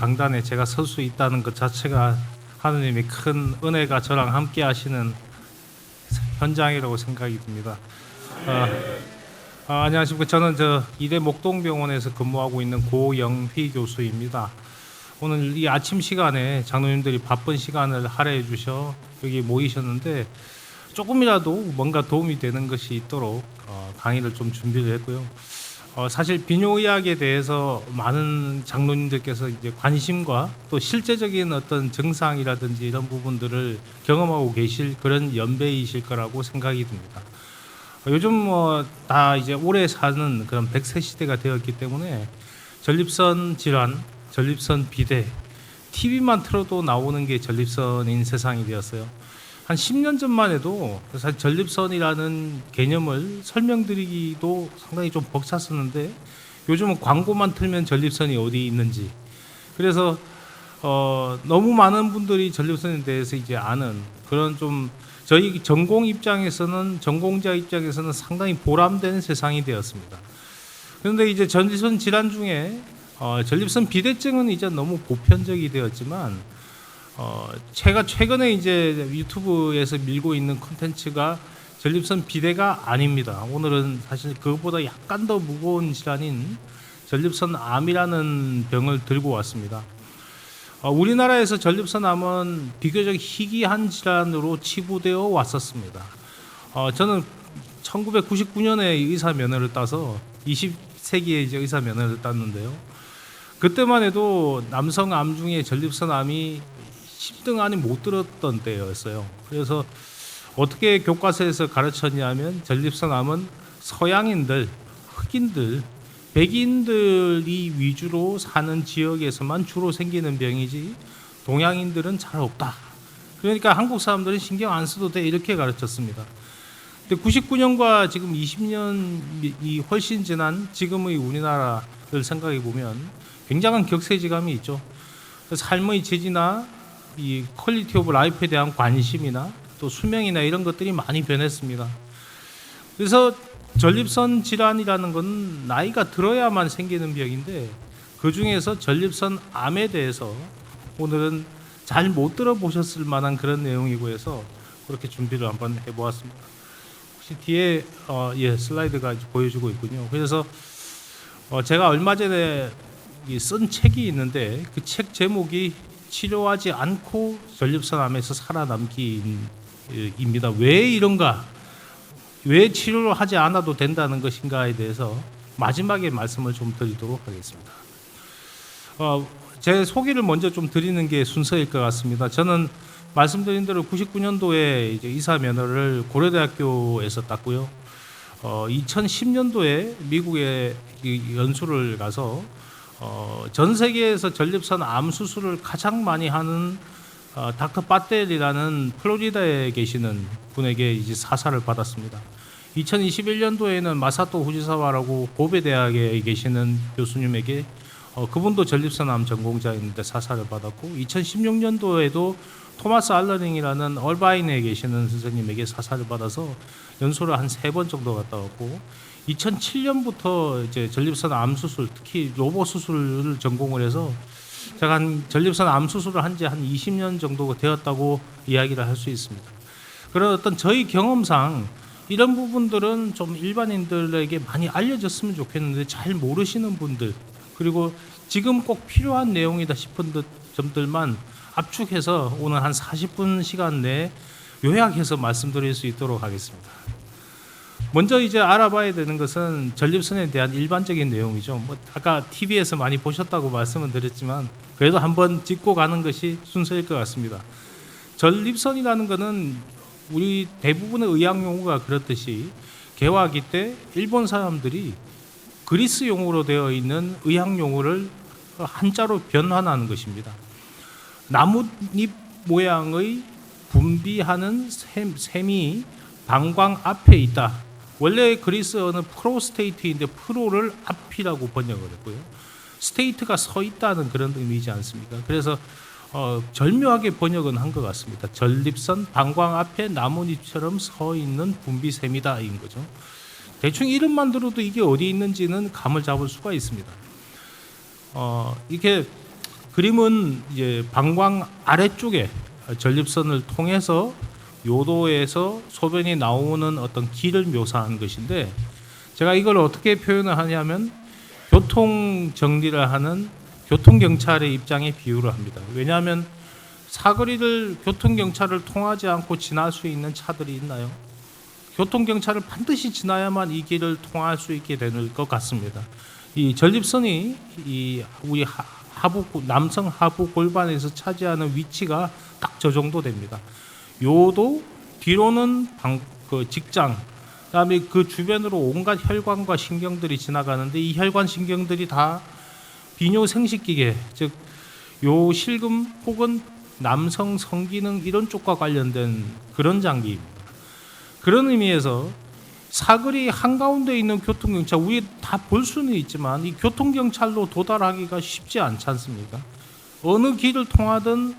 강단에 제가 설 수 있다는 것 자체가 하느님이 큰 은혜가 저랑 함께 하시는 현장이라고 생각이 듭니다. 안녕하십니까. 저는 이대 목동병원에서 근무하고 있는 고영휘 교수입니다. 오늘 이 아침 시간에 장로님들이 바쁜 시간을 할애해 주셔 여기 모이셨는데 조금이라도 뭔가 도움이 되는 것이 있도록 강의를 좀 준비를 했고요. 사실 비뇨의학에 대해서 많은 장로님들께서 이제 관심과 또 실제적인 어떤 증상이라든지 이런 부분들을 경험하고 계실 그런 연배이실 거라고 생각이 듭니다. 요즘 다 이제 오래 사는 그런 100세 시대가 되었기 때문에 전립선 질환, 전립선 비대, TV만 틀어도 나오는 게 전립선인 세상이 되었어요. 한 10년 전만 해도 사실 전립선이라는 개념을 설명드리기도 상당히 좀 벅찼었는데 요즘은 광고만 틀면 전립선이 어디 있는지, 그래서 너무 많은 분들이 전립선에 대해서 이제 아는 그런 좀 저희 전공자 입장에서는 상당히 보람된 세상이 되었습니다. 그런데 이제 전립선 질환 중에 전립선 비대증은 이제 너무 보편적이 되었지만 제가 최근에 이제 유튜브에서 밀고 있는 콘텐츠가 전립선 비대가 아닙니다. 오늘은 사실 그것보다 약간 더 무거운 질환인 전립선 암이라는 병을 들고 왔습니다. 우리나라에서 전립선 암은 비교적 희귀한 질환으로 치부되어 왔었습니다. 저는 1999년에 의사 면허를 따서 20세기에 이제 의사 면허를 땄는데요. 그때만 해도 남성 암 중에 전립선 암이 10등 안에 못 들었던 때였어요. 그래서 어떻게 교과서에서 가르쳤냐면 전립선 암은 서양인들, 흑인들, 백인들이 위주로 사는 지역에서만 주로 생기는 병이지 동양인들은 잘 없다. 그러니까 한국 사람들은 신경 안 써도 돼, 이렇게 가르쳤습니다. 근데 99년과 지금 20년이 훨씬 지난 지금의 우리나라를 생각해 보면 굉장한 격세지감이 있죠. 삶의 질이나 이 퀄리티 오브 라이프에 대한 관심이나 또 수명이나 이런 것들이 많이 변했습니다. 그래서 전립선 질환이라는 건 나이가 들어야만 생기는 병인데 그 중에서 전립선 암에 대해서 오늘은 잘 못 들어보셨을 만한 그런 내용이고 해서 그렇게 준비를 한번 해보았습니다. 혹시 뒤에 슬라이드가 보여주고 있군요. 그래서 제가 얼마 전에 쓴 책이 있는데 그 책 제목이 치료하지 않고 전립선 암에서 살아남기입니다. 왜 이런가? 왜 치료를 하지 않아도 된다는 것인가에 대해서 마지막에 말씀을 좀 드리도록 하겠습니다. 제 소개를 먼저 좀 드리는 게 순서일 것 같습니다. 저는 말씀드린 대로 99년도에 이제 의사 면허를 고려대학교에서 땄고요. 2010년도에 미국에 연수를 가서 전 세계에서 전립선 암 수술을 가장 많이 하는 닥터 빠텔이라는 플로리다에 계시는 분에게 이제 사사를 받았습니다. 2021년도에는 마사토 후지사와라고 고베 대학에 계시는 교수님에게 그분도 전립선 암 전공자인데 사사를 받았고, 2016년도에도 토마스 알러링이라는 얼바인에 계시는 선생님에게 사사를 받아서 연수를 한 3번 정도 갔다 왔고, 2007년부터 이제 전립선 암 수술, 특히 로봇 수술을 전공을 해서 제가 한 전립선 암 수술을 한 지 한 20년 정도 되었다고 이야기를 할 수 있습니다. 그런 어떤 저희 경험상 이런 부분들은 좀 일반인들에게 많이 알려졌으면 좋겠는데 잘 모르시는 분들, 그리고 지금 꼭 필요한 내용이다 싶은 점들만 압축해서 오늘 한 40분 시간 내에 요약해서 말씀드릴 수 있도록 하겠습니다. 먼저 이제 알아봐야 되는 것은 전립선에 대한 일반적인 내용이죠. 아까 TV에서 많이 보셨다고 말씀을 드렸지만 그래도 한번 짚고 가는 것이 순서일 것 같습니다. 전립선이라는 것은 우리 대부분의 의학 용어가 그렇듯이 개화기 때 일본 사람들이 그리스 용어로 되어 있는 의학 용어를 한자로 변환하는 것입니다. 나뭇잎 모양의 분비하는 샘이 방광 앞에 있다. 원래 그리스어는 프로스테이트인데 프로를 앞이라고 번역을 했고요. 스테이트가 서 있다는 그런 의미이지 않습니까? 그래서 절묘하게 번역은 한 것 같습니다. 전립선 방광 앞에 나뭇잎처럼 서 있는 분비샘이다 인 거죠. 대충 이름만 들어도 이게 어디 있는지는 감을 잡을 수가 있습니다. 이렇게 그림은 이제 방광 아래쪽에 전립선을 통해서 요도에서 소변이 나오는 어떤 길을 묘사한 것인데, 제가 이걸 어떻게 표현을 하냐면 교통 정리를 하는 교통경찰의 입장에 비유를 합니다. 왜냐하면 사거리를 교통경찰을 통하지 않고 지날 수 있는 차들이 있나요? 교통경찰을 반드시 지나야만 이 길을 통할 수 있게 되는 것 같습니다. 이 전립선이 이 우리 하부, 남성 하부 골반에서 차지하는 위치가 딱 저 정도 됩니다. 요도 뒤로는 직장, 그다음에 그 주변으로 온갖 혈관과 신경들이 지나가는데, 이 혈관 신경들이 다 비뇨 생식기계, 즉 요 실금 혹은 남성 성기능 이런 쪽과 관련된 그런 장비입니다. 그런 의미에서 사거리 한가운데 있는 교통경찰, 우리 다 볼 수는 있지만 이 교통경찰로 도달하기가 쉽지 않지 않습니까? 어느 길을 통하든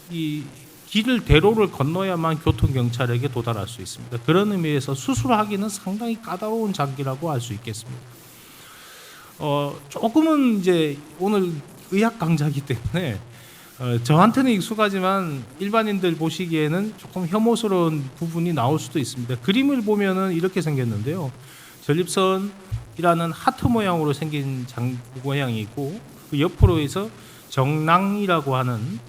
이 길을 대로를 건너야만 교통경찰에게 도달할 수 있습니다. 그런 의미에서 수술하기는 상당히 까다로운 장기라고 할 수 있겠습니다. 조금은 이제 오늘 의학 강좌이기 때문에 저한테는 익숙하지만 일반인들 보시기에는 조금 혐오스러운 부분이 나올 수도 있습니다. 그림을 보면은 이렇게 생겼는데요. 전립선이라는 하트 모양으로 생긴 모양이 있고, 그 옆으로 해서 정낭이라고 하는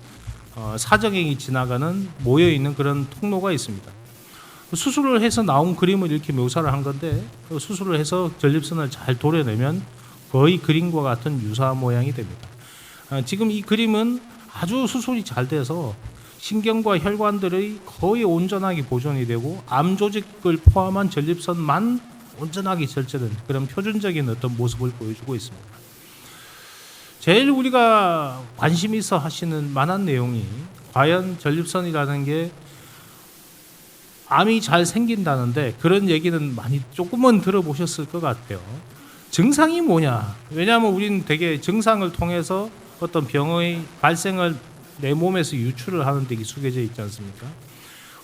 사정액이 지나가는 모여 있는 그런 통로가 있습니다. 수술을 해서 나온 그림을 이렇게 묘사를 한 건데, 수술을 해서 전립선을 잘 도려내면 거의 그림과 같은 유사한 모양이 됩니다. 지금 이 그림은 아주 수술이 잘 돼서 신경과 혈관들이 거의 온전하게 보존이 되고 암 조직을 포함한 전립선만 온전하게 절제된 그런 표준적인 어떤 모습을 보여주고 있습니다. 제일 우리가 관심 있어 하시는 만한 내용이, 과연 전립선이라는 게 암이 잘 생긴다는데, 그런 얘기는 많이 조금은 들어보셨을 것 같아요. 증상이 뭐냐? 왜냐하면 우리는 되게 증상을 통해서 어떤 병의 발생을 내 몸에서 유추를 하는 데 익숙해져 있지 않습니까?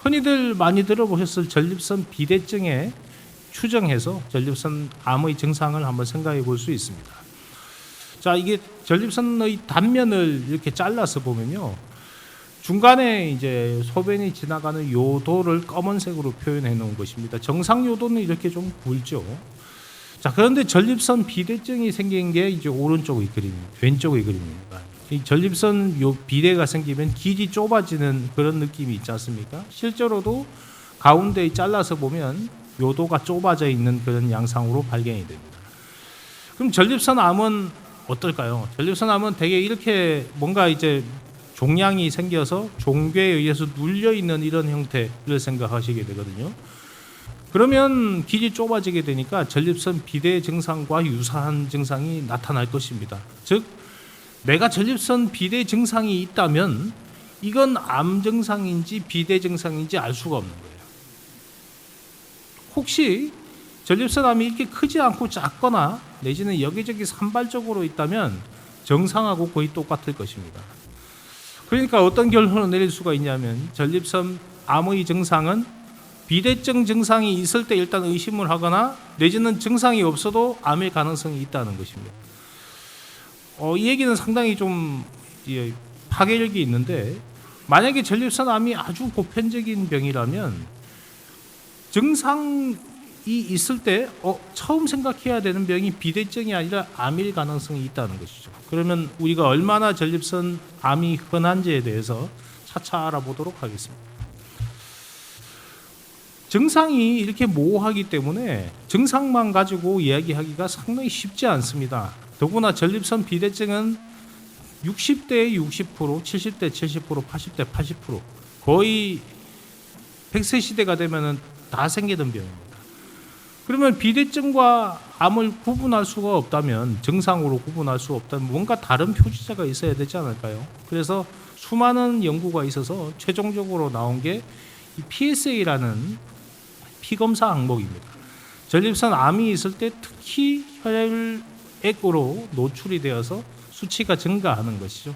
흔히들 많이 들어보셨을 전립선 비대증에 추정해서 전립선 암의 증상을 한번 생각해 볼 수 있습니다. 자, 이게 전립선의 단면을 이렇게 잘라서 보면요, 중간에 이제 소변이 지나가는 요도를 검은색으로 표현해 놓은 것입니다. 정상 요도는 이렇게 좀 굵죠. 자, 그런데 전립선 비대증이 생긴 게 이제 오른쪽의 그림입니다. 왼쪽의 그림입니다. 이 전립선 요 비대가 생기면 길이 좁아지는 그런 느낌이 있지 않습니까? 실제로도 가운데 잘라서 보면 요도가 좁아져 있는 그런 양상으로 발견이 됩니다. 그럼 전립선 암은 어떨까요? 전립선 암은 되게 이렇게 뭔가 이제 종양이 생겨서 종괴에 의해서 눌려 있는 이런 형태를 생각하시게 되거든요. 그러면 길이 좁아지게 되니까 전립선 비대 증상과 유사한 증상이 나타날 것입니다. 즉, 내가 전립선 비대 증상이 있다면 이건 암 증상인지 비대 증상인지 알 수가 없는 거예요. 혹시 전립선 암이 이렇게 크지 않고 작거나 내지는 여기저기 산발적으로 있다면 정상하고 거의 똑같을 것입니다. 그러니까 어떤 결론을 내릴 수가 있냐면, 전립선 암의 증상은 비대증 증상이 있을 때 일단 의심을 하거나 내지는 증상이 없어도 암일 가능성이 있다는 것입니다. 이 얘기는 상당히 좀 파괴력이 있는데, 만약에 전립선 암이 아주 보편적인 병이라면 증상이 있을 때 처음 생각해야 되는 병이 비대증이 아니라 암일 가능성이 있다는 것이죠. 그러면 우리가 얼마나 전립선 암이 흔한지에 대해서 차차 알아보도록 하겠습니다. 증상이 이렇게 모호하기 때문에 증상만 가지고 이야기하기가 상당히 쉽지 않습니다. 더구나 전립선 비대증은 60대에 60%, 70대 70%, 80대 80%, 거의 100세 시대가 되면 다 생기던 병입니다. 그러면 비대증과 암을 구분할 수가 없다면, 증상으로 구분할 수 없다면 뭔가 다른 표지자가 있어야 되지 않을까요? 그래서 수많은 연구가 있어서 최종적으로 나온 게 이 PSA라는 피검사 항목입니다. 전립선 암이 있을 때 특히 혈액으로 노출이 되어서 수치가 증가하는 것이죠.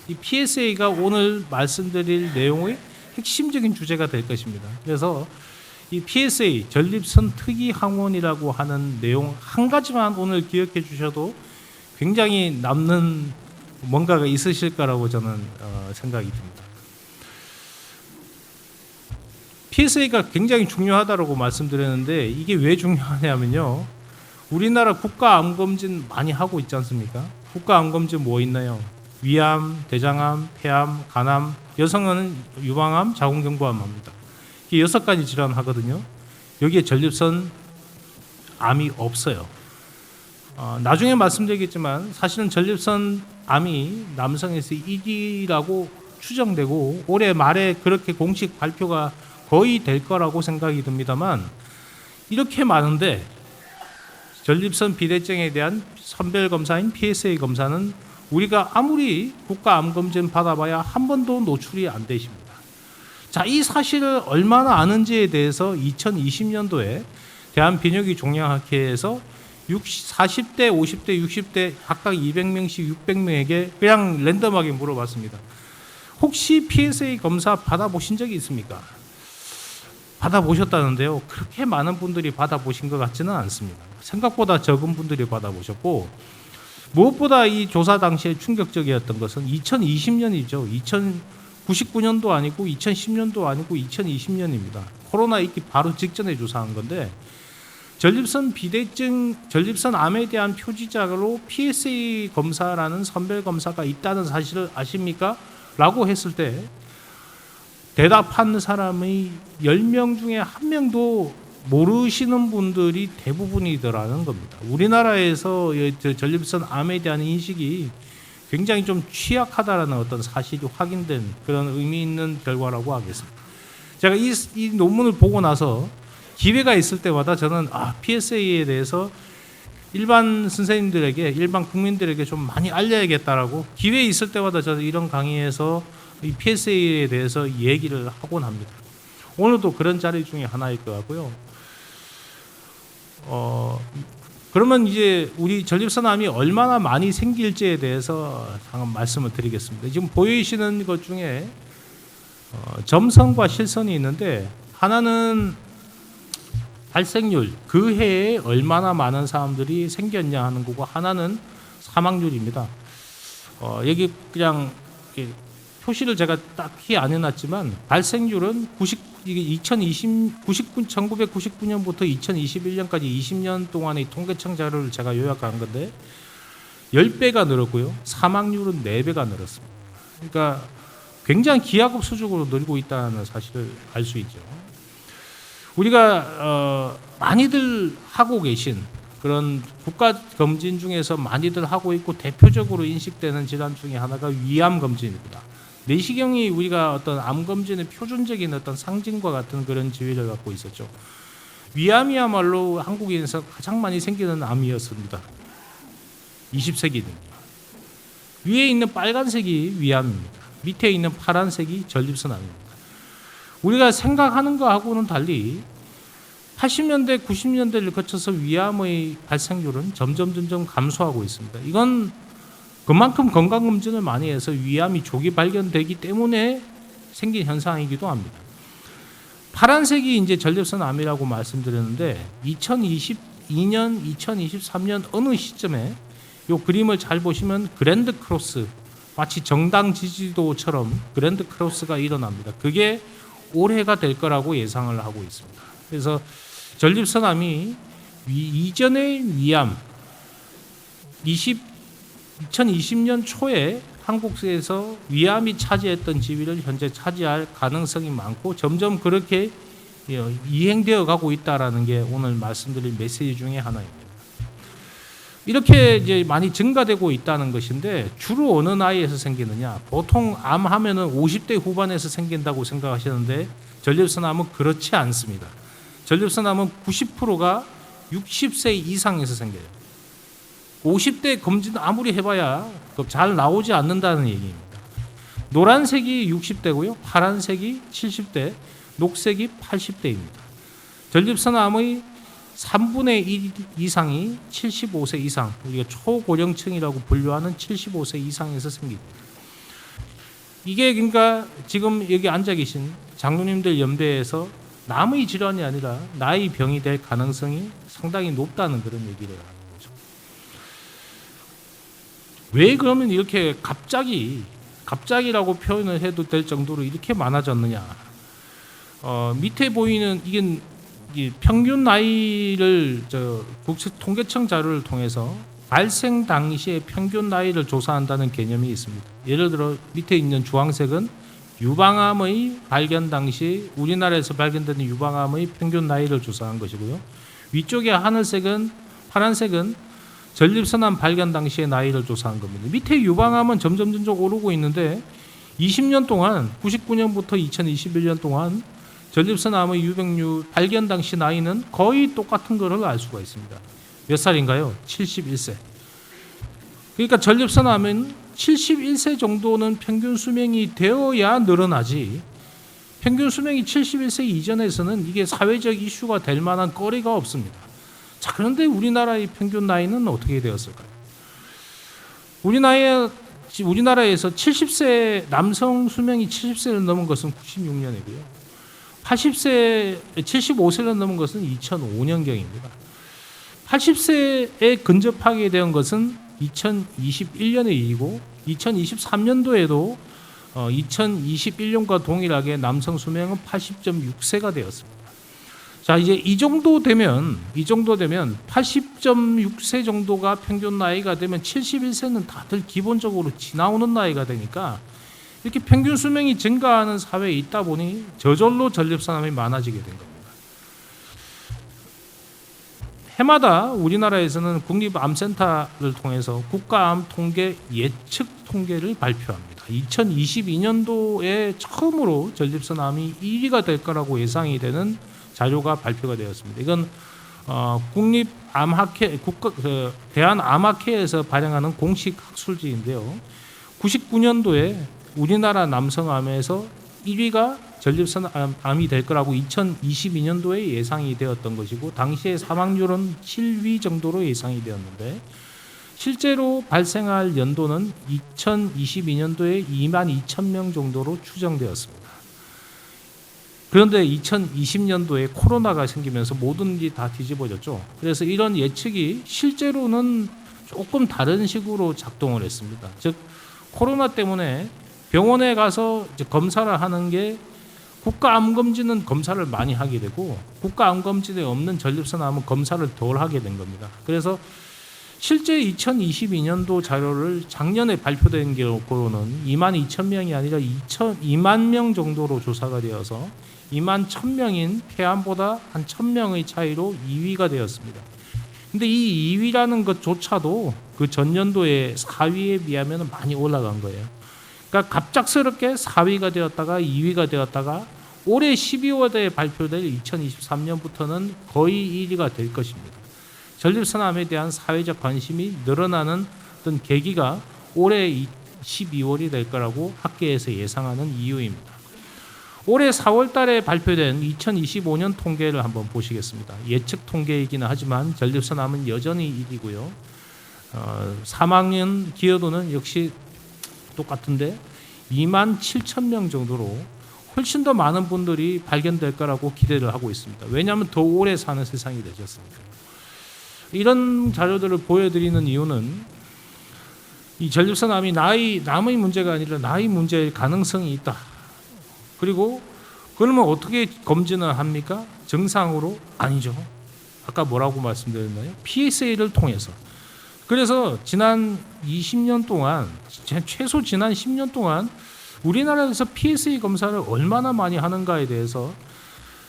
이 PSA가 오늘 말씀드릴 내용의 핵심적인 주제가 될 것입니다. 그래서 이 PSA, 전립선 특이 항원이라고 하는 내용 한 가지만 오늘 기억해 주셔도 굉장히 남는 뭔가가 있으실 거라고 저는 생각이 듭니다. PSA가 굉장히 중요하다고 말씀드렸는데 이게 왜 중요하냐면요. 우리나라 국가암검진 많이 하고 있지 않습니까? 국가암검진 뭐 있나요? 위암, 대장암, 폐암, 간암, 여성은 유방암, 자궁경부암 합니다. 이게 6가지 질환 하거든요. 여기에 전립선 암이 없어요. 나중에 말씀드리겠지만 사실은 전립선 암이 남성에서 1위라고 추정되고 올해 말에 그렇게 공식 발표가 거의 될 거라고 생각이 듭니다만 이렇게 많은데 전립선 비대증에 대한 선별 검사인 PSA 검사는 우리가 아무리 국가암검진 받아봐야 한 번도 노출이 안 되십니다. 자, 이 사실을 얼마나 아는지에 대해서 2020년도에 대한비뇨기종양학회에서 40대, 50대, 60대 각각 200명씩 600명에게 그냥 랜덤하게 물어봤습니다. 혹시 PSA 검사 받아보신 적이 있습니까? 받아보셨다는데요. 그렇게 많은 분들이 받아보신 것 같지는 않습니다. 생각보다 적은 분들이 받아보셨고 무엇보다 이 조사 당시에 충격적이었던 것은 2020년이죠. 1999년도 아니고 2010년도 아니고 2020년입니다. 코로나 있기 바로 직전에 조사한 건데 전립선 비대증, 전립선 암에 대한 표지자로 PSA 검사라는 선별 검사가 있다는 사실을 아십니까? 라고 했을 때 대답한 사람의 10명 중에 1명도 모르시는 분들이 대부분이더라는 겁니다. 우리나라에서 전립선 암에 대한 인식이 굉장히 좀 취약하다라는 어떤 사실이 확인된 그런 의미 있는 결과라고 하겠습니다. 제가 이 논문을 보고 나서 기회가 있을 때마다 저는 PSA에 대해서 일반 선생님들에게, 일반 국민들에게 좀 많이 알려야겠다라고 기회 있을 때마다 저는 이런 강의에서 이 PSA에 대해서 얘기를 하곤 합니다. 오늘도 그런 자리 중에 하나일 것 같고요. 그러면 이제 우리 전립선암이 얼마나 많이 생길지에 대해서 잠깐 말씀을 드리겠습니다. 지금 보이시는 것 중에 점선과 실선이 있는데 하나는 발생률, 그 해에 얼마나 많은 사람들이 생겼냐 하는 거고 하나는 사망률입니다. 여기 그냥 표시를 제가 딱히 안 해놨지만 발생률은 1999년부터 2021년까지 20년 동안의 통계청 자료를 제가 요약한 건데 10배가 늘었고요. 사망률은 4배가 늘었습니다. 그러니까 굉장히 기하급수적으로 늘고 있다는 사실을 알 수 있죠. 우리가 많이들 하고 계신 그런 국가검진 중에서 많이들 하고 있고 대표적으로 인식되는 질환 중에 하나가 위암검진입니다. 내시경이 우리가 어떤 암검진의 표준적인 어떤 상징과 같은 그런 지위를 갖고 있었죠. 위암이야말로 한국인에서 가장 많이 생기는 암이었습니다. 20세기는. 위에 있는 빨간색이 위암입니다. 밑에 있는 파란색이 전립선암입니다. 우리가 생각하는 거하고는 달리 80년대, 90년대를 거쳐서 위암의 발생률은 점점 감소하고 있습니다. 이건 그만큼 건강검진을 많이 해서 위암이 조기 발견되기 때문에 생긴 현상이기도 합니다. 파란색이 이제 전립선암이라고 말씀드렸는데 2022년, 2023년 어느 시점에 이 그림을 잘 보시면 그랜드 크로스, 마치 정당 지지도처럼 그랜드 크로스가 일어납니다. 그게 올해가 될 거라고 예상을 하고 있습니다. 그래서 전립선암이 이전의 위암 2020년 초에 한국에서 위암이 차지했던 지위를 현재 차지할 가능성이 많고 점점 그렇게 이행되어 가고 있다라는 게 오늘 말씀드릴 메시지 중에 하나입니다. 이렇게 이제 많이 증가되고 있다는 것인데 주로 어느 나이에서 생기느냐? 보통 암 하면은 50대 후반에서 생긴다고 생각하시는데 전립선암은 그렇지 않습니다. 전립선암은 90%가 60세 이상에서 생겨요. 50대 검진 아무리 해봐야 잘 나오지 않는다는 얘기입니다. 노란색이 60대고요. 파란색이 70대, 녹색이 80대입니다. 전립선암의 3분의 1 이상이 75세 이상, 우리가 초고령층이라고 분류하는 75세 이상에서 생깁니다. 이게 그러니까 지금 여기 앉아 계신 장로님들 연배에서 남의 질환이 아니라 나의 병이 될 가능성이 상당히 높다는 그런 얘기를 하는 거죠. 왜 그러면 이렇게 갑자기라고 표현을 해도 될 정도로 이렇게 많아졌느냐? 밑에 보이는 이게 평균 나이를 국세통계청 자료를 통해서 발생 당시의 평균 나이를 조사한다는 개념이 있습니다. 예를 들어 밑에 있는 주황색은 유방암의 발견 당시 우리나라에서 발견된 유방암의 평균 나이를 조사한 것이고요. 위쪽에 파란색은 전립선암 발견 당시의 나이를 조사한 겁니다. 밑에 유방암은 점점 오르고 있는데 20년 동안 99년부터 2021년 동안 전립선암의 유병률 발견 당시 나이는 거의 똑같은 것을 알 수가 있습니다. 몇 살인가요? 71세. 그러니까 전립선암은 71세 정도는 평균 수명이 되어야 늘어나지, 평균 수명이 71세 이전에서는 이게 사회적 이슈가 될 만한 거리가 없습니다. 자, 그런데 우리나라의 평균 나이는 어떻게 되었을까요? 우리나라에서 70세 남성 수명이 70세를 넘은 것은 96년이고요. 75세를 넘은 것은 2005년경입니다. 80세에 근접하게 된 것은 2021년의 일이고 2023년도에도 2021년과 동일하게 남성 수명은 80.6세가 되었습니다. 자, 이제 이 정도 되면 80.6세 정도가 평균 나이가 되면 71세는 다들 기본적으로 지나오는 나이가 되니까 이렇게 평균 수명이 증가하는 사회에 있다 보니 저절로 전립선암이 많아지게 된 겁니다. 해마다 우리나라에서는 국립암센터를 통해서 국가암 통계 예측 통계를 발표합니다. 2022년도에 처음으로 전립선암이 1위가 될 거라고 예상이 되는 자료가 발표가 되었습니다. 이건 대한암학회에서 발행하는 공식 학술지인데요. 99년도에 우리나라 남성암에서 1위가 전립선암이 될 거라고 2022년도에 예상이 되었던 것이고 당시의 사망률은 7위 정도로 예상이 되었는데 실제로 발생할 연도는 2022년도에 22,000명 정도로 추정되었습니다. 그런데 2020년도에 코로나가 생기면서 모든 게 다 뒤집어졌죠. 그래서 이런 예측이 실제로는 조금 다른 식으로 작동을 했습니다. 즉 코로나 때문에 병원에 가서 이제 검사를 하는 게 국가암검진은 검사를 많이 하게 되고 국가암검진에 없는 전립선암은 검사를 덜 하게 된 겁니다. 그래서 실제 2022년도 자료를 작년에 발표된 기록으로는 22,000명이 아니라 2만 명 정도로 조사가 되어서 2만 1,000명인 폐암보다 한 1,000명의 차이로 2위가 되었습니다. 근데 이 2위라는 것조차도 그 전년도의 4위에 비하면 많이 올라간 거예요. 그러니까 갑작스럽게 4위가 되었다가 2위가 되었다가 올해 12월에 발표될 2023년부터는 거의 1위가 될 것입니다. 전립선암에 대한 사회적 관심이 늘어나는 어떤 계기가 올해 12월이 될 거라고 학계에서 예상하는 이유입니다. 올해 4월 달에 발표된 2025년 통계를 한번 보시겠습니다. 예측 통계이기는 하지만 전립선암은 여전히 1위고요. 사망연 기여도는 역시 똑같은데 27,000명 정도로 훨씬 더 많은 분들이 발견될 거라고 기대를 하고 있습니다. 왜냐하면 더 오래 사는 세상이 되셨으니까. 이런 자료들을 보여드리는 이유는 이 전립선암이 남의 문제가 아니라 나이 문제일 가능성이 있다. 그리고 그러면 어떻게 검진을 합니까? 정상으로? 아니죠. 아까 뭐라고 말씀드렸나요? PSA를 통해서. 그래서 지난 20년 동안, 최소 지난 10년 동안 우리나라에서 PSA 검사를 얼마나 많이 하는가에 대해서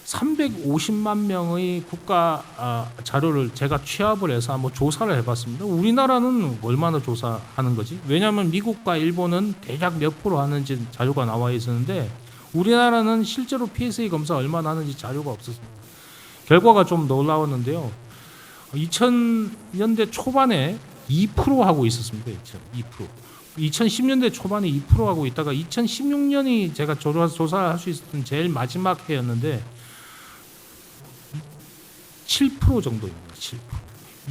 350만 명의 국가 자료를 제가 취합을 해서 한번 조사를 해봤습니다. 우리나라는 얼마나 조사하는 거지? 왜냐하면 미국과 일본은 대략 몇 프로 하는지 자료가 나와 있었는데 우리나라는 실제로 PSA 검사 얼마나 하는지 자료가 없었습니다. 결과가 좀 놀라웠는데요. 2000년대 초반에 2% 하고 있었습니다. 2%. 2010년대 초반에 2% 하고 있다가 2016년이 제가 조사할 수 있었던 제일 마지막 해였는데 7% 정도입니다. 7%.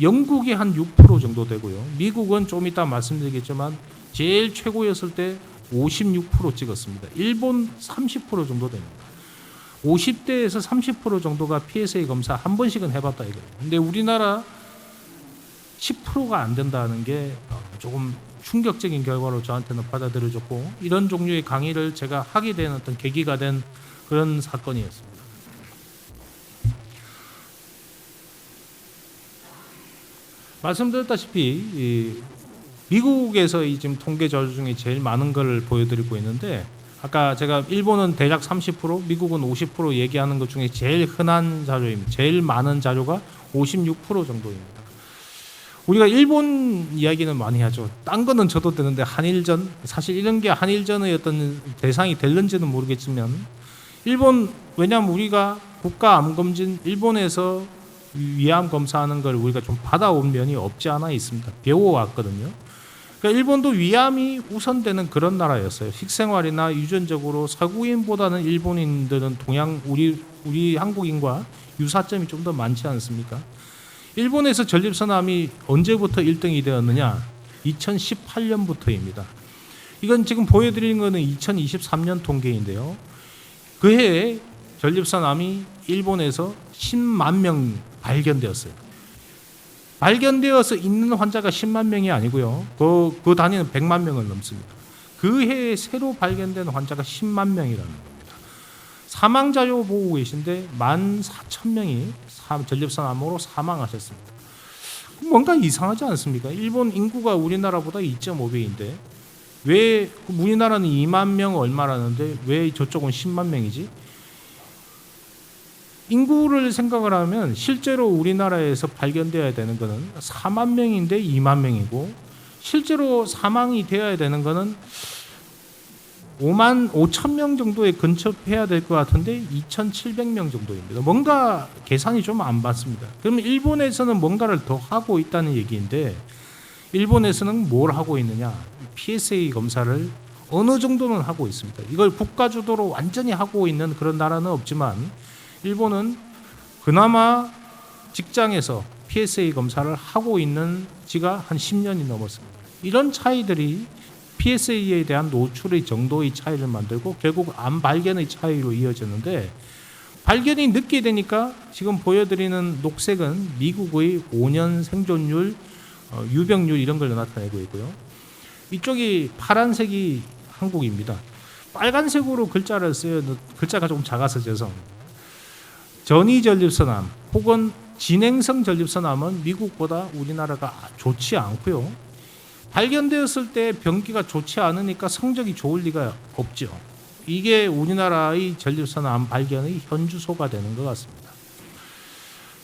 영국이 한 6% 정도 되고요. 미국은 좀 이따 말씀드리겠지만 제일 최고였을 때 56% 찍었습니다. 일본 30% 정도 됩니다. 50대에서 30% 정도가 PSA 검사 한 번씩은 해봤다 이거예요. 근데 우리나라 10%가 안 된다는 게 조금 충격적인 결과로 저한테는 받아들여졌고, 이런 종류의 강의를 제가 하게 된 어떤 계기가 된 그런 사건이었습니다. 말씀드렸다시피 미국에서 이 지금 통계 자료 중에 제일 많은 걸 보여드리고 있는데, 아까 제가 일본은 대략 30%, 미국은 50% 얘기하는 것 중에 제일 흔한 자료입니다. 제일 많은 자료가 56% 정도입니다. 우리가 일본 이야기는 많이 하죠. 딴 거는 저도 되는데 한일전, 사실 이런 게 한일전의 어떤 대상이 될는지는 모르겠지만, 일본, 왜냐하면 우리가 국가 암검진 일본에서 위암 검사하는 걸 우리가 좀 받아온 면이 없지 않아 있습니다. 배워왔거든요. 그러니까 일본도 위암이 우선되는 그런 나라였어요. 식생활이나 유전적으로 서구인보다는 일본인들은 우리 한국인과 유사점이 좀 더 많지 않습니까? 일본에서 전립선암이 언제부터 1등이 되었느냐? 2018년부터입니다. 이건 지금 보여드리는 거는 2023년 통계인데요. 그 해에 전립선암이 일본에서 10만 명 발견되었어요. 발견되어서 있는 환자가 10만 명이 아니고요. 그 단위는 100만 명을 넘습니다. 그 해에 새로 발견된 환자가 10만 명이라는 겁니다. 사망 자료 보고 계신데 14,000명이 전립선암으로 사망하셨습니다. 뭔가 이상하지 않습니까? 일본 인구가 우리나라보다 2.5배인데 왜 우리나라는 2만 명 얼마라는데 왜 저쪽은 10만 명이지? 인구를 생각을 하면 실제로 우리나라에서 발견되어야 되는 것은 4만 명인데 2만 명이고, 실제로 사망이 되어야 되는 것은 5만 5천 명 정도에 근접해야 될 것 같은데 2,700명 정도입니다. 뭔가 계산이 좀 안 맞습니다. 그러면 일본에서는 뭔가를 더 하고 있다는 얘기인데, 일본에서는 뭘 하고 있느냐? PSA 검사를 어느 정도는 하고 있습니다. 이걸 국가 주도로 완전히 하고 있는 그런 나라는 없지만, 일본은 그나마 직장에서 PSA 검사를 하고 있는 지가 한 10년이 넘었습니다. 이런 차이들이 PSA에 대한 노출의 정도의 차이를 만들고 결국 암 발견의 차이로 이어졌는데, 발견이 늦게 되니까 지금 보여드리는 녹색은 미국의 5년 생존율, 유병률 이런 걸 나타내고 있고요. 이쪽이 파란색이 한국입니다. 빨간색으로 글자를 써요. 글자가 조금 작아서 죄송합니다. 전이 전립선암 혹은 진행성 전립선암은 미국보다 우리나라가 좋지 않고요. 발견되었을 때 병기가 좋지 않으니까 성적이 좋을 리가 없죠. 이게 우리나라의 전립선암 발견의 현주소가 되는 것 같습니다.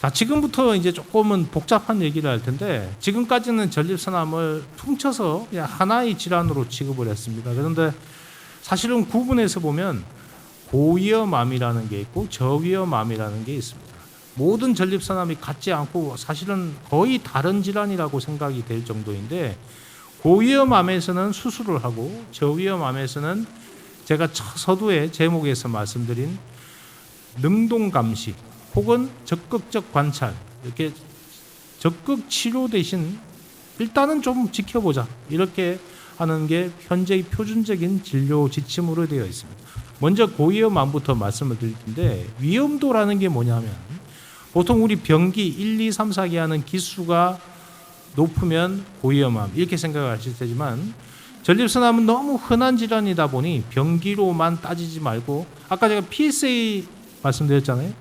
자, 지금부터 이제 조금은 복잡한 얘기를 할 텐데, 지금까지는 전립선암을 퉁쳐서 그냥 하나의 질환으로 취급을 했습니다. 그런데 사실은 구분해서 보면 고위험암이라는 게 있고 저위험암이라는 게 있습니다. 모든 전립선암이 같지 않고 사실은 거의 다른 질환이라고 생각이 될 정도인데, 고위험암에서는 수술을 하고 저위험암에서는 제가 서두에 제목에서 말씀드린 능동 감시 혹은 적극적 관찰, 이렇게 적극 치료 대신 일단은 좀 지켜보자, 이렇게 하는 게 현재의 표준적인 진료 지침으로 되어 있습니다. 먼저 고위험암부터 말씀을 드릴 텐데, 위험도라는 게 뭐냐면 보통 우리 병기 1, 2, 3, 4기 하는 기수가 높으면 고위험암 이렇게 생각하실 테지만, 전립선암은 너무 흔한 질환이다 보니 병기로만 따지지 말고, 아까 제가 PSA 말씀드렸잖아요.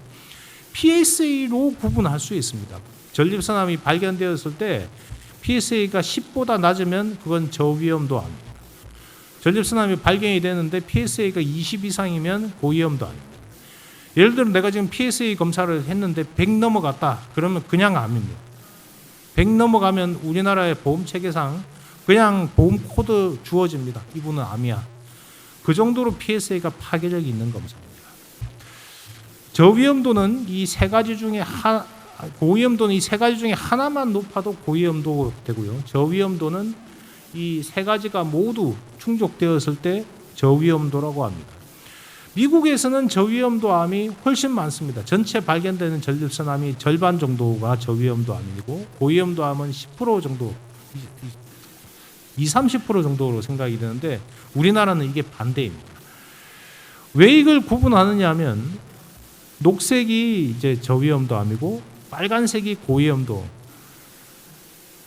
PSA로 구분할 수 있습니다. 전립선암이 발견되었을 때 PSA가 10보다 낮으면 그건 저위험도 아닙니다. 전립선암이 발견이 되는데 PSA가 20 이상이면 고위험도 아닙니다. 예를 들어 내가 지금 PSA 검사를 했는데 100 넘어갔다. 그러면 그냥 암입니다. 100 넘어가면 우리나라의 보험 체계상 그냥 보험 코드 주어집니다. 이분은 암이야. 그 정도로 PSA가 파괴력이 있는 검사입니다. 저위험도는 이 세 가지 중에 고위험도는 이 세 가지 중에 하나만 높아도 고위험도 되고요. 저위험도는 이 세 가지가 모두 충족되었을 때 저위험도라고 합니다. 미국에서는 저위험도 암이 훨씬 많습니다. 전체 발견되는 전립선암이 절반 정도가 저위험도 암이고, 고위험도 암은 10% 정도, 20-30% 정도로 생각이 되는데, 우리나라는 이게 반대입니다. 왜 이걸 구분하느냐 하면, 녹색이 이제 저위험도 암이고 빨간색이 고위험도,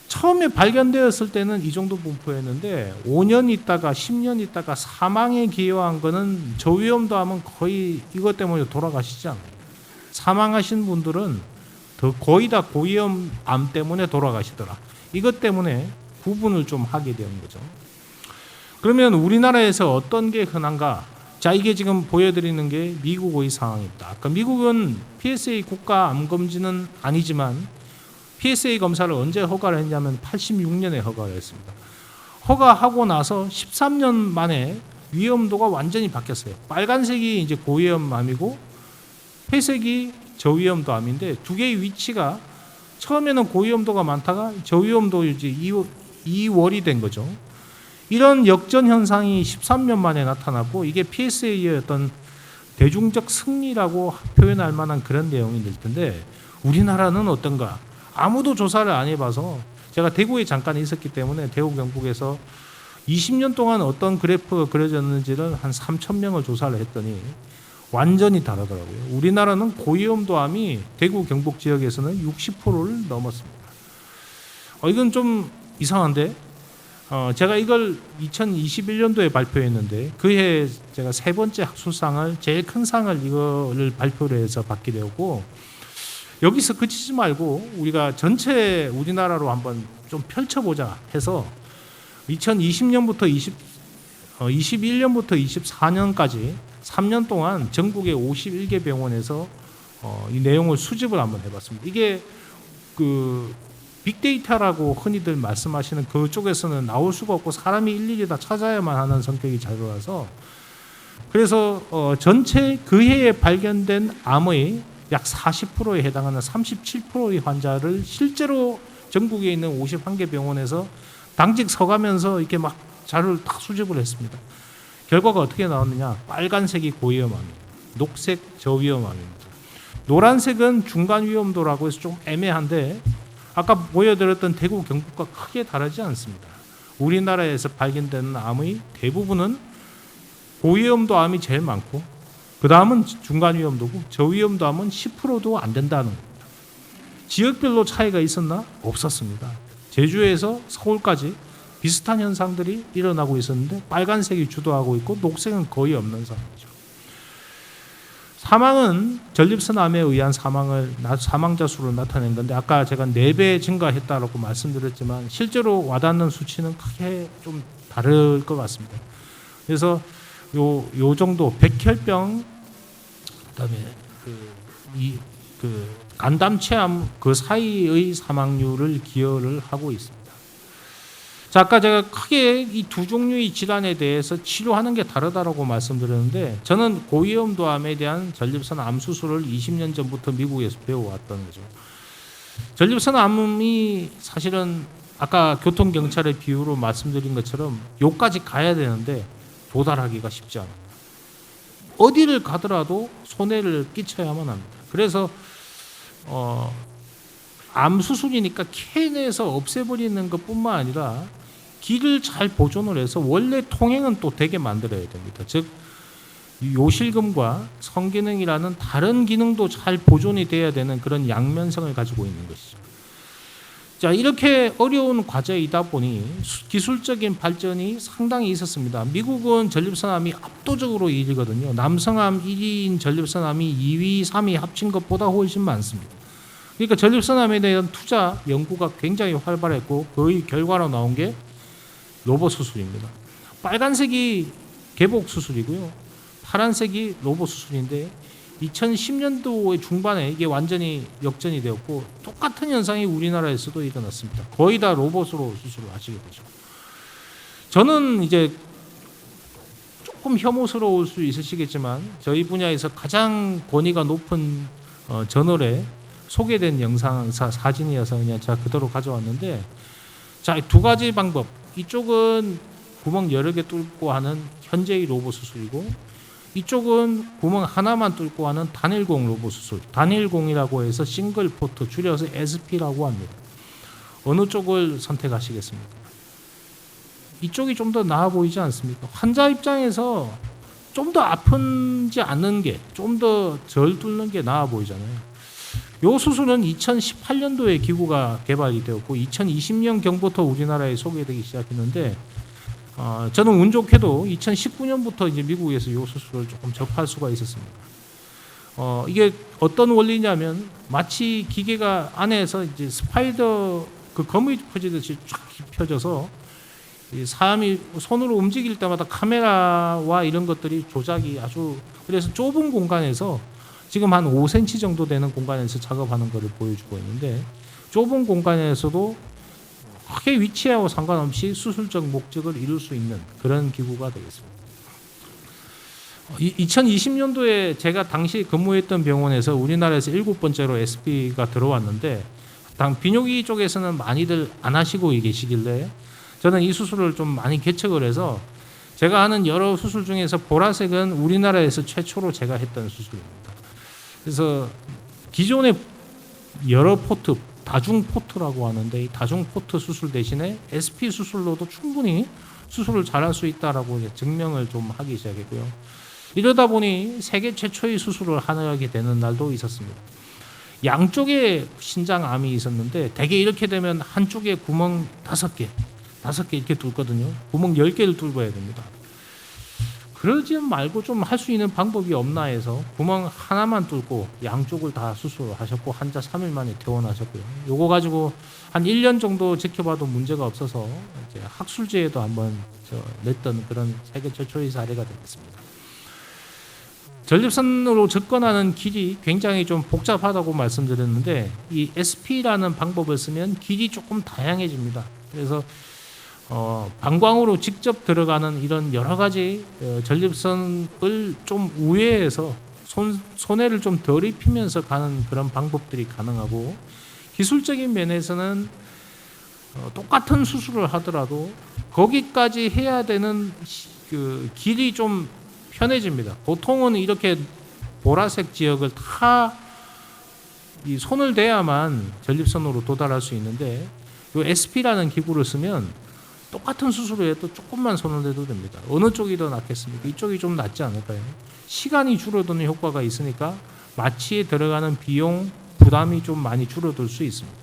처음에 발견되었을 때는 이 정도 분포였는데 5년 있다가 10년 있다가 사망에 기여한 거는 저위험도암은 거의 이것 때문에 돌아가시지 않아요. 사망하신 분들은 거의 다 고위험암 때문에 돌아가시더라. 이것 때문에 구분을 좀 하게 되는 거죠. 그러면 우리나라에서 어떤 게 흔한가? 자, 이게 지금 보여드리는 게 미국의 상황입니다. 아까 미국은 PSA 국가 암 검진은 아니지만 PSA 검사를 언제 허가를 했냐면 86년에 허가를 했습니다. 허가하고 나서 13년 만에 위험도가 완전히 바뀌었어요. 빨간색이 이제 고위험암이고 회색이 저위험도 암인데 두 개의 위치가 처음에는 고위험도가 많다가 저위험도 이제 이월이 된 거죠. 이런 역전 현상이 13년 만에 나타났고 이게 PSA의 어떤 대중적 승리라고 표현할 만한 그런 내용이 될 텐데 우리나라는 어떤가? 아무도 조사를 안 해봐서 제가 대구에 잠깐 있었기 때문에 대구 경북에서 20년 동안 어떤 그래프가 그려졌는지를 한 3,000명을 조사를 했더니 완전히 다르더라고요. 우리나라는 고위험도암이 대구 경북 지역에서는 60%를 넘었습니다. 이건 좀 이상한데 제가 이걸 2021년도에 발표했는데 그해 제가 세 번째 학술상을 제일 큰 상을 이거를 발표를 해서 받게 되었고 여기서 그치지 말고 우리가 전체 우리나라로 한번 좀 펼쳐보자 해서 2020년부터 21년부터 24년까지 3년 동안 전국의 51개 병원에서 이 내용을 수집을 한번 해봤습니다. 이게 그 빅데이터라고 흔히들 말씀하시는 그쪽에서는 나올 수가 없고 사람이 일일이 다 찾아야만 하는 성격이 자료라서 그래서 전체 그 해에 발견된 암의 약 40%에 해당하는 37%의 환자를 실제로 전국에 있는 51개 병원에서 당직 서가면서 이렇게 막 자료를 다 수집을 했습니다. 결과가 어떻게 나왔느냐? 빨간색이 고위험암입니다. 녹색 저위험암입니다. 노란색은 중간 위험도라고 해서 좀 애매한데 아까 보여드렸던 대구 경북과 크게 다르지 않습니다. 우리나라에서 발견되는 암의 대부분은 고위험도 암이 제일 많고 그 다음은 중간 위험도고 저위험도 암은 10%도 안 된다는 겁니다. 지역별로 차이가 있었나? 없었습니다. 제주에서 서울까지 비슷한 현상들이 일어나고 있었는데 빨간색이 주도하고 있고 녹색은 거의 없는 상황이죠. 사망은 전립선암에 의한 사망자 수로 나타낸 건데 아까 제가 4배 증가했다고 말씀드렸지만 실제로 와닿는 수치는 크게 좀 다를 것 같습니다. 그래서 요 정도 백혈병 그다음에 간담체암 그 사이의 사망률을 기여를 하고 있습니다. 자, 아까 제가 크게 이 두 종류의 질환에 대해서 치료하는 게 다르다고 말씀드렸는데 저는 고위험도암에 대한 전립선 암 수술을 20년 전부터 미국에서 배워왔던 거죠. 전립선 암이 사실은 아까 교통경찰의 비유로 말씀드린 것처럼 요까지 가야 되는데 도달하기가 쉽지 않아요. 어디를 가더라도 손해를 끼쳐야만 합니다. 그래서 암 수술이니까 캔에서 없애버리는 것뿐만 아니라 기를 잘 보존을 해서 원래 통행은 또 되게 만들어야 됩니다. 즉 요실금과 성기능이라는 다른 기능도 잘 보존이 돼야 되는 그런 양면성을 가지고 있는 것이죠. 자, 이렇게 어려운 과제이다 보니 기술적인 발전이 상당히 있었습니다. 미국은 전립선암이 압도적으로 1위거든요. 남성암 1위인 전립선암이 2위, 3위 합친 것보다 훨씬 많습니다. 그러니까 전립선암에 대한 투자 연구가 굉장히 활발했고 거의 결과로 나온 게 로봇 수술입니다. 빨간색이 개복 수술이고요. 파란색이 로봇 수술인데 2010년도의 중반에 이게 완전히 역전이 되었고 똑같은 현상이 우리나라에서도 일어났습니다. 거의 다 로봇으로 수술을 하시게 되죠. 저는 이제 조금 혐오스러울 수 있으시겠지만 저희 분야에서 가장 권위가 높은 저널에 소개된 영상 사진이어서 그냥 제가 그대로 가져왔는데 자, 두 가지 방법. 이쪽은 구멍 여러 개 뚫고 하는 현재의 로봇 수술이고 이쪽은 구멍 하나만 뚫고 하는 단일공 로봇 수술. 단일공이라고 해서 싱글 포트 줄여서 SP라고 합니다. 어느 쪽을 선택하시겠습니까? 이쪽이 좀 더 나아 보이지 않습니까? 환자 입장에서 좀 더 아픈지 않는 게 좀 더 덜 뚫는 게 나아 보이잖아요. 요 수술은 2018년도에 기구가 개발이 되었고 2020년 경부터 우리나라에 소개되기 시작했는데 저는 운 좋게도 2019년부터 이제 미국에서 요 수술을 조금 접할 수가 있었습니다. 이게 어떤 원리냐면 마치 기계가 안에서 이제 스파이더 그 거미 펴지듯이 쫙 펴져서 이 사람이 손으로 움직일 때마다 카메라와 이런 것들이 조작이 아주 그래서 좁은 공간에서 지금 한 5cm 정도 되는 공간에서 작업하는 것을 보여주고 있는데 좁은 공간에서도 크게 위치하고 상관없이 수술적 목적을 이룰 수 있는 그런 기구가 되겠습니다. 2020년도에 제가 당시 근무했던 병원에서 우리나라에서 7번째로 SP가 들어왔는데 당 비뇨기 쪽에서는 많이들 안 하시고 계시길래 저는 이 수술을 좀 많이 개척을 해서 제가 하는 여러 수술 중에서 보라색은 우리나라에서 최초로 제가 했던 수술입니다. 그래서 기존의 여러 포트, 다중 포트라고 하는데 이 다중 포트 수술 대신에 SP 수술로도 충분히 수술을 잘할 수 있다라고 증명을 좀 하기 시작했고요. 이러다 보니 세계 최초의 수술을 하게 되는 날도 있었습니다. 양쪽에 신장암이 있었는데 대개 이렇게 되면 한쪽에 구멍 5개 이렇게 뚫거든요. 구멍 10개를 뚫어야 됩니다. 그러지 말고 좀 할 수 있는 방법이 없나 해서 구멍 하나만 뚫고 양쪽을 다 수술을 하셨고 환자 3일 만에 퇴원하셨고요. 요거 가지고 한 1년 정도 지켜봐도 문제가 없어서 이제 학술지에도 한번 냈던 그런 세계 최초의 사례가 되겠습니다. 전립선으로 접근하는 길이 굉장히 좀 복잡하다고 말씀드렸는데 이 SP라는 방법을 쓰면 길이 조금 다양해집니다. 그래서 방광으로 직접 들어가는 이런 여러 가지 전립선을 좀 우회해서 손해를 좀 덜 입히면서 가는 그런 방법들이 가능하고 기술적인 면에서는 똑같은 수술을 하더라도 거기까지 해야 되는 그 길이 좀 편해집니다. 보통은 이렇게 보라색 지역을 다 이 손을 대야만 전립선으로 도달할 수 있는데 이 SP라는 기구를 쓰면 똑같은 수술을 해도 조금만 손을 대도 됩니다. 어느 쪽이 더 낫겠습니까? 이쪽이 좀 낫지 않을까요? 시간이 줄어드는 효과가 있으니까 마취에 들어가는 비용 부담이 좀 많이 줄어들 수 있습니다.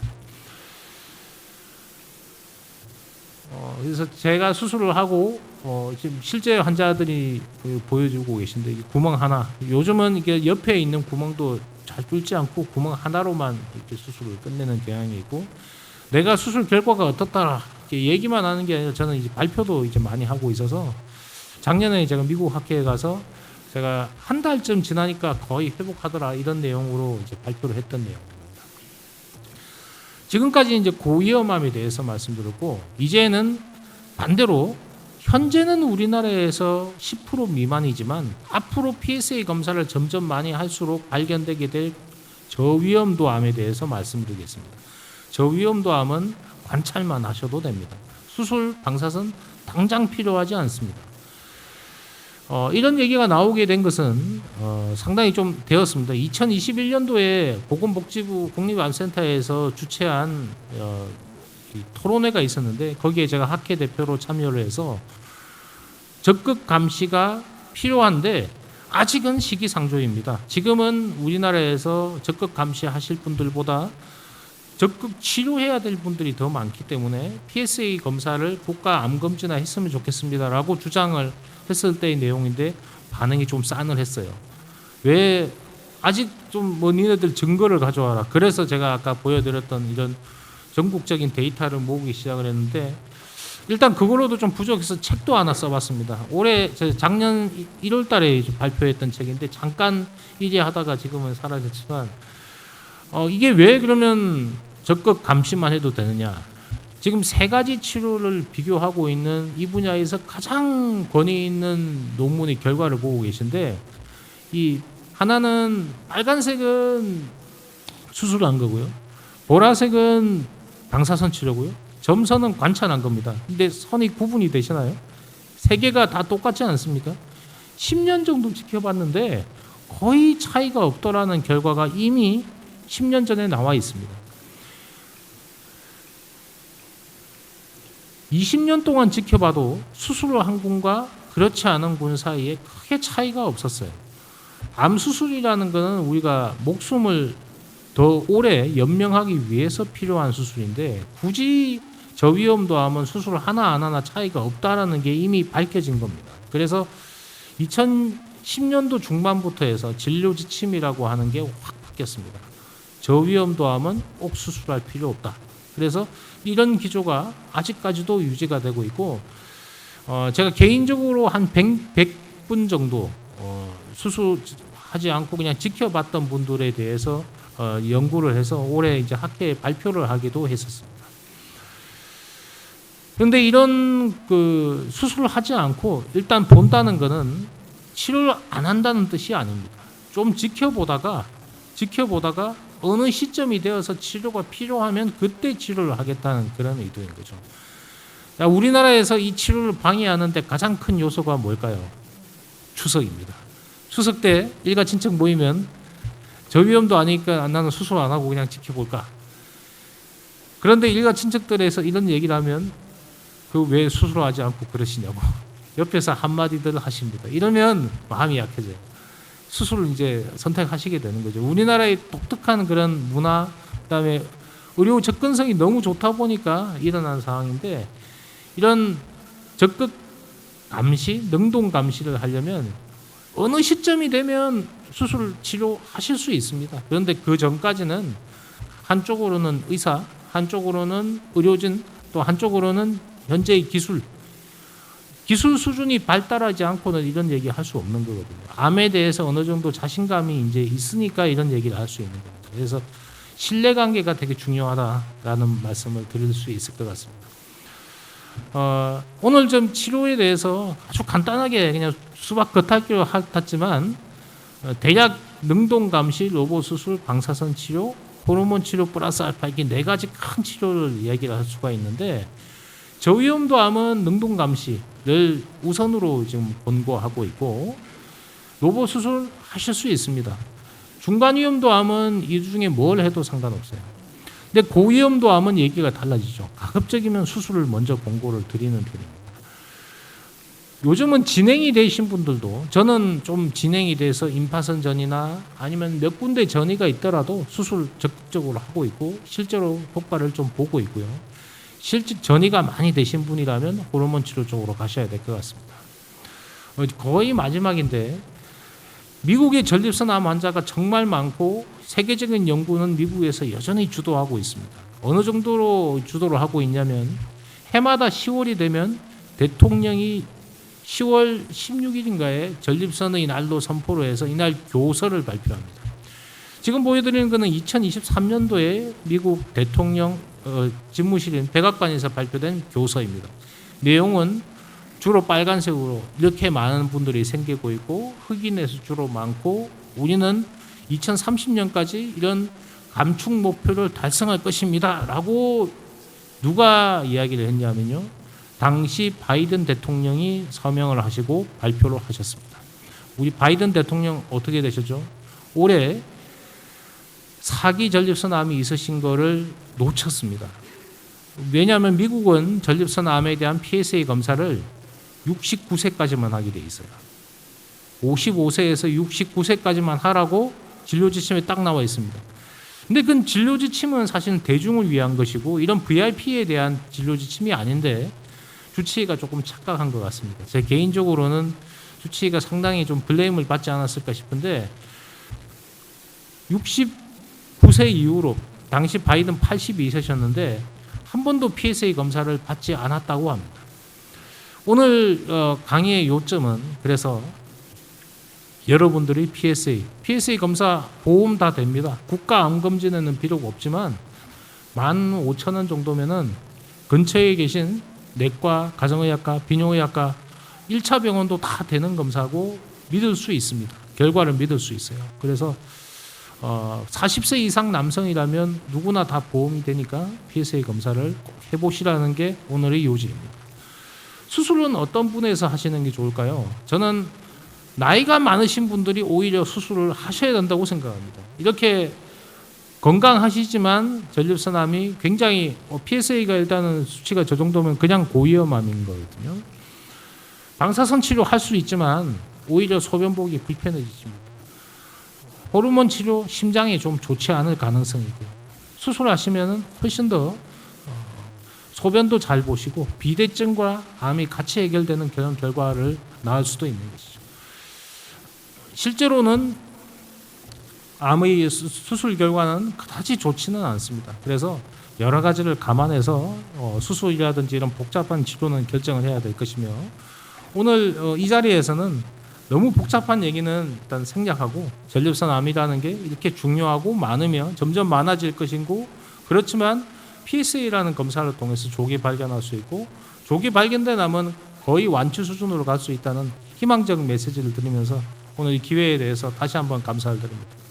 그래서 제가 수술을 하고 지금 실제 환자들이 보여주고 계신데 구멍 하나 요즘은 이게 옆에 있는 구멍도 잘 뚫지 않고 구멍 하나로만 이렇게 수술을 끝내는 경향이 있고 내가 수술 결과가 어떻더라 얘기만 하는 게 아니라 저는 이제 발표도 이제 많이 하고 있어서 작년에 제가 미국 학회에 가서 제가 한 달쯤 지나니까 거의 회복하더라 이런 내용으로 이제 발표를 했던 내용입니다. 지금까지 이제 고위험암에 대해서 말씀드렸고 이제는 반대로 현재는 우리나라에서 10% 미만이지만 앞으로 PSA 검사를 점점 많이 할수록 발견되게 될 저위험도 암에 대해서 말씀드리겠습니다. 저위험도 암은 관찰만 하셔도 됩니다. 수술, 방사선 당장 필요하지 않습니다. 이런 얘기가 나오게 된 것은 상당히 좀 되었습니다. 2021년도에 보건복지부 국립암센터에서 주최한 토론회가 있었는데 거기에 제가 학회 대표로 참여를 해서 적극 감시가 필요한데 아직은 시기상조입니다. 지금은 우리나라에서 적극 감시하실 분들보다 적극 치료해야 될 분들이 더 많기 때문에 PSA 검사를 국가 암검진화 했으면 좋겠습니다라고 주장을 했을 때의 내용인데 반응이 좀 싸늘했어요. 왜 아직 좀 니네들 증거를 가져와라. 그래서 제가 아까 보여드렸던 이런 전국적인 데이터를 모으기 시작을 했는데 일단 그걸로도 좀 부족해서 책도 하나 써봤습니다. 올해 작년 1월달에 발표했던 책인데 잠깐 일의하다가 지금은 사라졌지만 이게 왜 그러면 적극 감시만 해도 되느냐? 지금 3가지 치료를 비교하고 있는 이 분야에서 가장 권위 있는 논문의 결과를 보고 계신데 이 하나는 빨간색은 수술한 거고요. 보라색은 방사선 치료고요. 점선은 관찰한 겁니다. 근데 선이 구분이 되시나요? 3개가 다 똑같지 않습니까? 10년 정도 지켜봤는데 거의 차이가 없더라는 결과가 이미 10년 전에 나와 있습니다. 20년 동안 지켜봐도 수술을 한 군과 그렇지 않은 군 사이에 크게 차이가 없었어요. 암 수술이라는 것은 우리가 목숨을 더 오래 연명하기 위해서 필요한 수술인데 굳이 저위험도암은 수술 하나 안 하나 차이가 없다라는 게 이미 밝혀진 겁니다. 그래서 2010년도 중반부터 해서 진료 지침이라고 하는 게 확 바뀌었습니다. 저위험도암은 꼭 수술할 필요 없다. 그래서 이런 기조가 아직까지도 유지가 되고 있고 제가 개인적으로 한 100분 정도 수술하지 않고 그냥 지켜봤던 분들에 대해서 연구를 해서 올해 이제 학회에 발표를 하기도 했었습니다. 그런데 이런 그 수술을 하지 않고 일단 본다는 것은 치료를 안 한다는 뜻이 아닙니다. 좀 지켜보다가 어느 시점이 되어서 치료가 필요하면 그때 치료를 하겠다는 그런 의도인 거죠. 자, 우리나라에서 이 치료를 방해하는데 가장 큰 요소가 뭘까요? 추석입니다. 추석 때 일가 친척 모이면 저위험도 아니니까 나는 수술 안 하고 그냥 지켜볼까. 그런데 일가 친척들에서 이런 얘기를 하면 그 왜 수술하지 않고 그러시냐고 옆에서 한마디들 하십니다. 이러면 마음이 약해져요. 수술을 이제 선택하시게 되는 거죠. 우리나라의 독특한 그런 문화, 그다음에 의료 접근성이 너무 좋다 보니까 일어난 상황인데 이런 적극 감시, 능동 감시를 하려면 어느 시점이 되면 수술 치료하실 수 있습니다. 그런데 그 전까지는 한쪽으로는 의사, 한쪽으로는 의료진, 또 한쪽으로는 현재의 기술 수준이 발달하지 않고는 이런 얘기 할 수 없는 거거든요. 암에 대해서 어느 정도 자신감이 이제 있으니까 이런 얘기를 할 수 있는 겁니다. 그래서 신뢰관계가 되게 중요하다라는 말씀을 드릴 수 있을 것 같습니다. 오늘 좀 치료에 대해서 아주 간단하게 그냥 수박 겉핥기로 핥았지만 대략 능동 감시, 로봇 수술, 방사선 치료, 호르몬 치료 플러스 알파 이렇게 네 가지 큰 치료를 얘기를 할 수가 있는데 저위험도암은 능동 감시를 우선으로 지금 권고하고 있고 로봇 수술 하실 수 있습니다. 중간 위험도암은 이 중에 뭘 해도 상관없어요. 근데 고위험도암은 얘기가 달라지죠. 가급적이면 수술을 먼저 권고를 드리는 편입니다. 요즘은 진행이 되신 분들도 저는 좀 진행이 돼서 임파선 전이나 아니면 몇 군데 전이가 있더라도 수술 적극적으로 하고 있고 실제로 효과를 좀 보고 있고요. 실제 전이가 많이 되신 분이라면 호르몬 치료 쪽으로 가셔야 될 것 같습니다. 거의 마지막인데 미국의 전립선 암 환자가 정말 많고 세계적인 연구는 미국에서 여전히 주도하고 있습니다. 어느 정도로 주도를 하고 있냐면 해마다 10월이 되면 대통령이 10월 16일인가에 전립선의 날로 선포를 해서 이날 교서를 발표합니다. 지금 보여드리는 것은 2023년도에 미국 대통령 집무실인 백악관에서 발표된 교서입니다. 내용은 주로 빨간색으로 이렇게 많은 분들이 생기고 있고 흑인에서 주로 많고 우리는 2030년까지 이런 감축 목표를 달성할 것입니다. 라고 누가 이야기를 했냐면요. 당시 바이든 대통령이 서명을 하시고 발표를 하셨습니다. 우리 바이든 대통령 어떻게 되셨죠? 올해 4기 전립선 암이 있으신 거를 놓쳤습니다. 왜냐하면 미국은 전립선 암에 대한 PSA 검사를 69세까지만 하게 돼 있어요. 55세에서 69세까지만 하라고 진료 지침에 딱 나와 있습니다. 근데 그 진료 지침은 사실은 대중을 위한 것이고 이런 VIP에 대한 진료 지침이 아닌데 주치의가 조금 착각한 것 같습니다. 제 개인적으로는 주치의가 상당히 좀 블레임을 받지 않았을까 싶은데 69세 이후로 당시 바이든 82세셨는데 한 번도 PSA 검사를 받지 않았다고 합니다. 오늘 강의의 요점은 그래서 여러분들이 PSA 검사 보험 다 됩니다. 국가 암검진에는 필요가 없지만 15,000원 정도면은 근처에 계신 내과, 가정의학과, 비뇨의학과 1차 병원도 다 되는 검사고 믿을 수 있습니다. 결과를 믿을 수 있어요. 그래서 40세 이상 남성이라면 누구나 다 보험이 되니까 PSA 검사를 꼭 해보시라는 게 오늘의 요지입니다. 수술은 어떤 분에서 하시는 게 좋을까요? 저는 나이가 많으신 분들이 오히려 수술을 하셔야 된다고 생각합니다. 이렇게 건강하시지만 전립선암이 굉장히 PSA가 일단은 수치가 저 정도면 그냥 고위험암인 거거든요. 방사선 치료 할 수 있지만 오히려 소변 보기 불편해지십니다. 호르몬 치료 심장에 좀 좋지 않을 가능성이고요. 수술하시면은 훨씬 더 소변도 잘 보시고 비대증과 암이 같이 해결되는 그런 결과를 낳을 수도 있는 것이죠. 실제로는 암의 수술 결과는 그다지 좋지는 않습니다. 그래서 여러 가지를 감안해서 수술이라든지 이런 복잡한 치료는 결정을 해야 될 것이며, 오늘 이 자리에서는 너무 복잡한 얘기는 일단 생략하고, 전립선 암이라는 게 이렇게 중요하고 많으면 점점 많아질 것이고, 그렇지만 PSA라는 검사를 통해서 조기 발견할 수 있고, 조기 발견된 암은 거의 완치 수준으로 갈 수 있다는 희망적 메시지를 드리면서 오늘 이 기회에 대해서 다시 한번 감사를 드립니다.